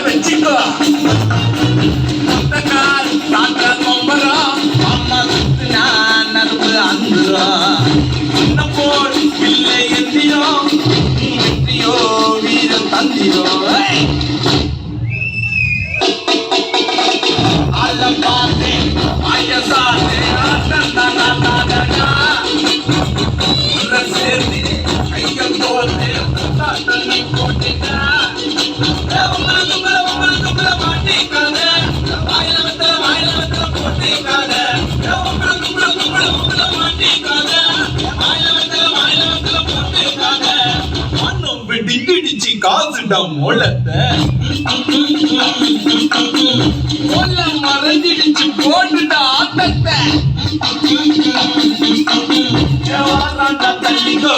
வச்சுக்கோ அம்மா நான் நடுவு அந்த போல் இல்லை எந்திரோ வெற்றியோ வீரம் தந்திரோ அல்ல பாத்தே ஐயசாத்தே சேர்த்து கையம் தோல்த்து தண்ணி போட்டிட்டா டிங்கிடிச்சு காசுடம் மொளத்தை மறைஞ்சிடுச்சு போட்டுட்ட ஆட்டத்தை தள்ளிக்கோ